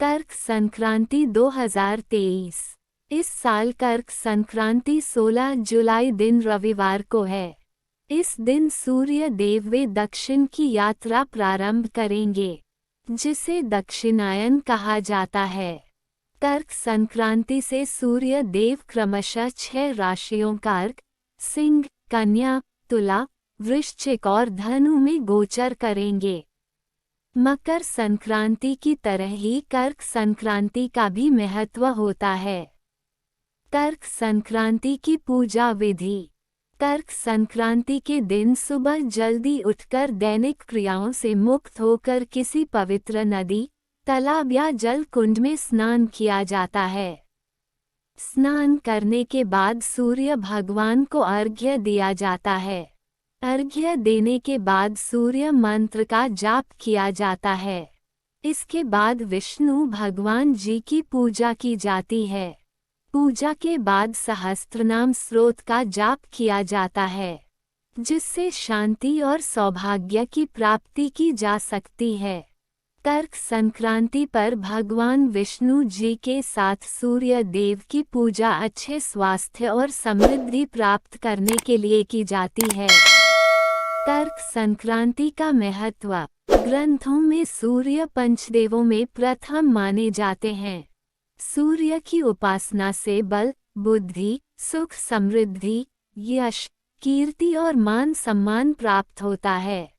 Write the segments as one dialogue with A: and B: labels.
A: कर्क संक्रांति 2023। इस साल कर्क संक्रांति 16 जुलाई दिन रविवार को है। इस दिन सूर्य देव वे दक्षिण की यात्रा प्रारंभ करेंगे, जिसे दक्षिणायन कहा जाता है। कर्क संक्रांति से सूर्य देव क्रमशः 6 राशियों कर्क, सिंह, कन्या, तुला, वृश्चिक और धनु में गोचर करेंगे। मकर संक्रांति की तरह ही कर्क संक्रांति का भी महत्व होता है। कर्क संक्रांति की पूजा विधि। कर्क संक्रांति के दिन सुबह जल्दी उठकर दैनिक क्रियाओं से मुक्त होकर किसी पवित्र नदी, तालाब या जल कुंड में स्नान किया जाता है। स्नान करने के बाद सूर्य भगवान को अर्घ्य दिया जाता है। अर्घ्य देने के बाद सूर्य मंत्र का जाप किया जाता है। इसके बाद विष्णु भगवान जी की पूजा की जाती है। पूजा के बाद सहस्त्रनाम स्तोत्र का जाप किया जाता है, जिससे शांति और सौभाग्य की प्राप्ति की जा सकती है। कर्क संक्रांति पर भगवान विष्णु जी के साथ सूर्य देव की पूजा अच्छे स्वास्थ्य और समृद्धि प्राप्त करने के लिए की जाती है। कर्क संक्रांति का महत्व। ग्रंथों में सूर्य पंचदेवों में प्रथम माने जाते हैं। सूर्य की उपासना से बल, बुद्धि, सुख, समृद्धि, यश, कीर्ति और मान सम्मान प्राप्त होता है।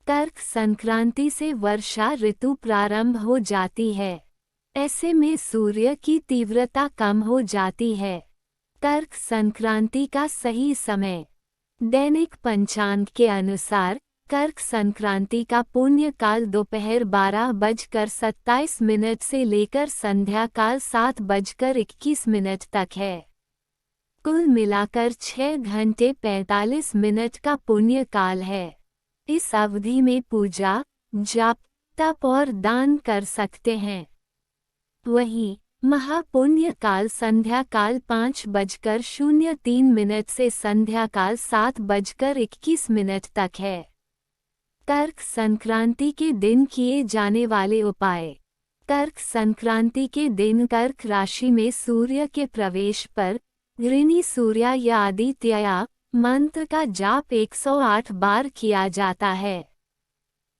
A: कर्क संक्रांति से वर्षा ऋतु प्रारंभ हो जाती है। ऐसे में सूर्य की तीव्रता कम हो जाती है। कर्क संक्रांति का सही समय। दैनिक पंचांग के अनुसार कर्क संक्रांति का पुण्य काल दोपहर 12:27 से लेकर संध्या काल 7:21 तक है। कुल मिलाकर 6 घंटे 45 मिनट का पुण्य काल है। इस अवधि में पूजा, जप, तप और दान कर सकते हैं। वहीं महापुण्य काल संध्या काल 5:03 से संध्या काल 7:21 तक है। कर्क संक्रांति के दिन किए जाने वाले उपाय। कर्क संक्रांति के दिन कर्क राशि में सूर्य के प्रवेश पर घृणी सूर्या या आदित्य मंत्र का जाप 108 बार किया जाता है।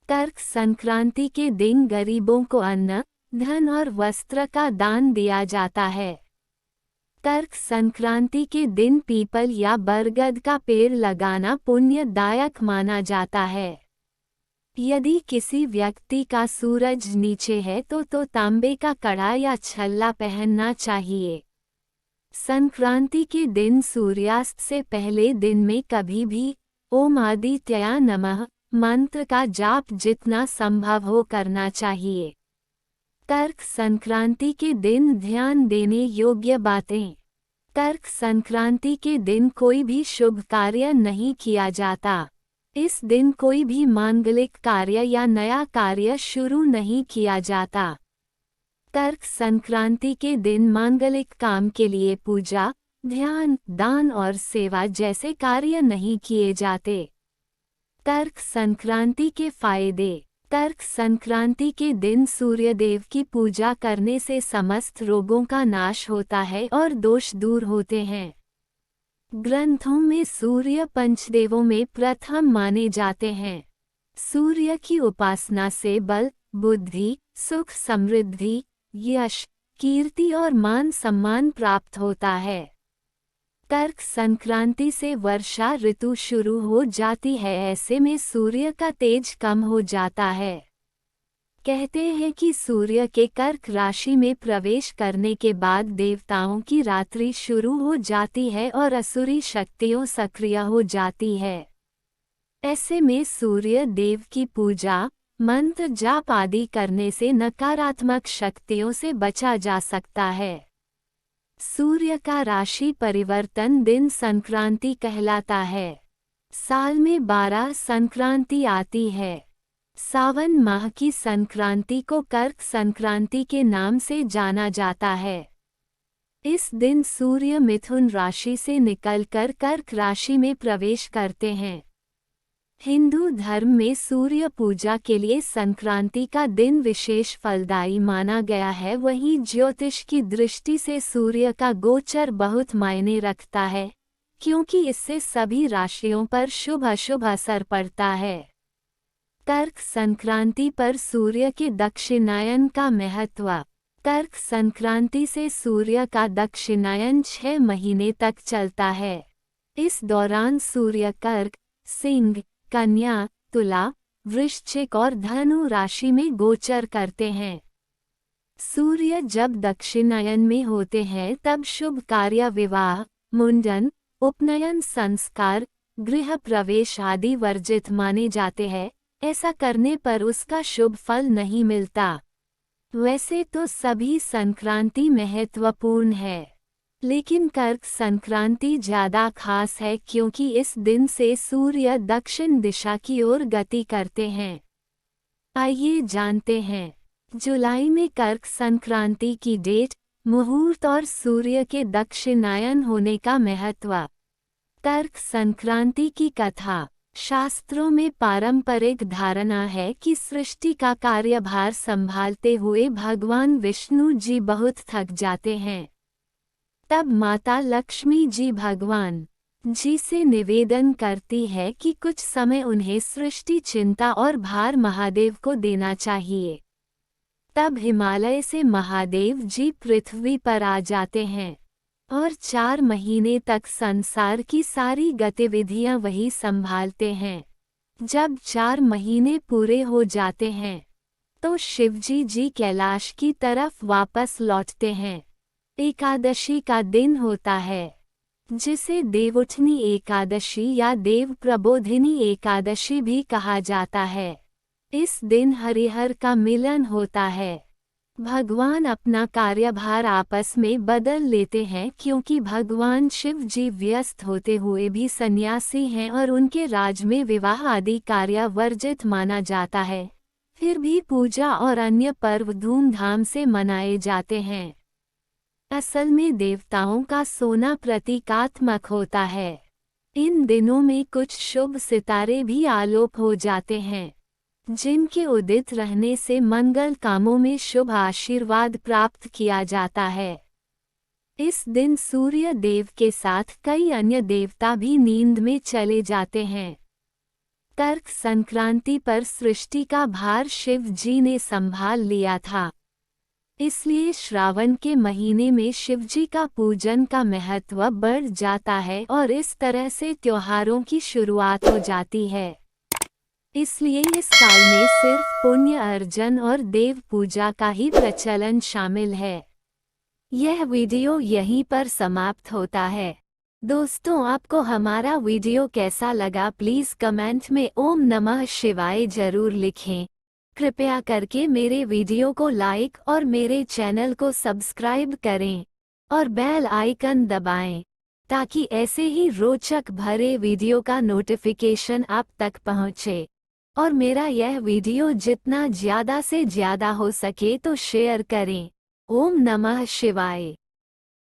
A: कर्क संक्रांति के दिन गरीबों को अन्न, धन और वस्त्र का दान दिया जाता है। कर्क संक्रांति के दिन पीपल या बरगद का पेड़ लगाना पुण्यदायक माना जाता है। यदि किसी व्यक्ति का सूरज नीचे है तो तांबे का कड़ा या छल्ला पहनना चाहिए। संक्रांति के दिन सूर्यास्त से पहले दिन में कभी भी ओम आदित्याय नमः मंत्र का जाप जितना संभव हो करना चाहिए। कर्क संक्रांति के दिन ध्यान देने योग्य बातें। कर्क संक्रांति के दिन कोई भी शुभ कार्य नहीं किया जाता। इस दिन कोई भी मांगलिक कार्य या नया कार्य शुरू नहीं किया जाता। कर्क संक्रांति के दिन मांगलिक काम के लिए पूजा, ध्यान, दान और सेवा जैसे कार्य नहीं किए जाते। कर्क संक्रांति के फायदे। कर्क संक्रांति के दिन सूर्यदेव की पूजा करने से समस्त रोगों का नाश होता है और दोष दूर होते हैं। ग्रंथों में सूर्य पंचदेवों में प्रथम माने जाते हैं। सूर्य की उपासना से बल, बुद्धि, सुख, समृद्धि, यश, कीर्ति और मान सम्मान प्राप्त होता है। कर्क संक्रांति से वर्षा ऋतु शुरू हो जाती है। ऐसे में सूर्य का तेज कम हो जाता है। कहते हैं कि सूर्य के कर्क राशि में प्रवेश करने के बाद देवताओं की रात्रि शुरू हो जाती है और असुरी शक्तियां सक्रिय हो जाती है। ऐसे में सूर्य देव की पूजा, मंत्र जाप आदि करने से नकारात्मक शक्तियों से बचा जा सकता है। सूर्य का राशि परिवर्तन दिन संक्रांति कहलाता है। साल में 12 संक्रांति आती है। सावन माह की संक्रांति को कर्क संक्रांति के नाम से जाना जाता है। इस दिन सूर्य मिथुन राशि से निकलकर कर्क राशि में प्रवेश करते हैं। हिंदू धर्म में सूर्य पूजा के लिए संक्रांति का दिन विशेष फलदायी माना गया है। वहीं ज्योतिष की दृष्टि से सूर्य का गोचर बहुत मायने रखता है, क्योंकि इससे सभी राशियों पर शुभ अशुभ असर पड़ता है। कर्क संक्रांति पर सूर्य के दक्षिणायन का महत्व। कर्क संक्रांति से सूर्य का दक्षिणायन 6 महीने तक चलता है। इस दौरान सूर्य कर्क, सिंह, कन्या, तुला, वृश्चिक और धनु राशि में गोचर करते हैं। सूर्य जब दक्षिणायन में होते हैं तब शुभ कार्य, विवाह, मुंडन, उपनयन संस्कार, गृह प्रवेश आदि वर्जित माने जाते हैं। ऐसा करने पर उसका शुभ फल नहीं मिलता। वैसे तो सभी संक्रांति महत्वपूर्ण है, लेकिन कर्क संक्रांति ज्यादा खास है क्योंकि इस दिन से सूर्य दक्षिण दिशा की ओर गति करते हैं। आइए जानते हैं जुलाई में कर्क संक्रांति की डेट, मुहूर्त और सूर्य के दक्षिणायन होने का महत्व। कर्क संक्रांति की कथा। शास्त्रों में पारंपरिक धारणा है कि सृष्टि का कार्यभार संभालते हुए भगवान विष्णु जी बहुत थक जाते हैं। तब माता लक्ष्मी जी भगवान जी से निवेदन करती है कि कुछ समय उन्हें सृष्टि चिंता और भार महादेव को देना चाहिए। तब हिमालय से महादेव जी पृथ्वी पर आ जाते हैं और 4 महीने तक संसार की सारी गतिविधियां वही संभालते हैं। जब 4 महीने पूरे हो जाते हैं तो शिवजी जी कैलाश की तरफ वापस लौटते हैं। एकादशी का दिन होता है, जिसे देवउठनी एकादशी या देव प्रबोधिनी एकादशी भी कहा जाता है। इस दिन हरिहर का मिलन होता है। भगवान अपना कार्यभार आपस में बदल लेते हैं क्योंकि भगवान शिव जी व्यस्त होते हुए भी सन्यासी हैं और उनके राज में विवाह आदि कार्य वर्जित माना जाता है। फिर भी पूजा और अन्य पर्व धूमधाम से मनाए जाते हैं। असल में देवताओं का सोना प्रतीकात्मक होता है। इन दिनों में कुछ शुभ सितारे भी आलोप हो जाते हैं, जिनके उदित रहने से मंगल कामों में शुभ आशीर्वाद प्राप्त किया जाता है। इस दिन सूर्य देव के साथ कई अन्य देवता भी नींद में चले जाते हैं। कर्क संक्रांति पर सृष्टि का भार शिव जी ने संभाल लिया था, इसलिए श्रावण के महीने में शिवजी का पूजन का महत्व बढ़ जाता है और इस तरह से त्योहारों की शुरुआत हो जाती है। इसलिए इस साल में सिर्फ पुण्य अर्जन और देव पूजा का ही प्रचलन शामिल है। यह वीडियो यहीं पर समाप्त होता है। दोस्तों, आपको हमारा वीडियो कैसा लगा प्लीज़ कमेंट में ओम नमः शिवाय जरूर लिखें। कृपया करके मेरे वीडियो को लाइक और मेरे चैनल को सब्सक्राइब करें और बेल आइकन दबाएं, ताकि ऐसे ही रोचक भरे वीडियो का नोटिफिकेशन आप तक पहुंचे। और मेरा यह वीडियो जितना ज़्यादा से ज़्यादा हो सके तो शेयर करें। ओम नमः शिवाय।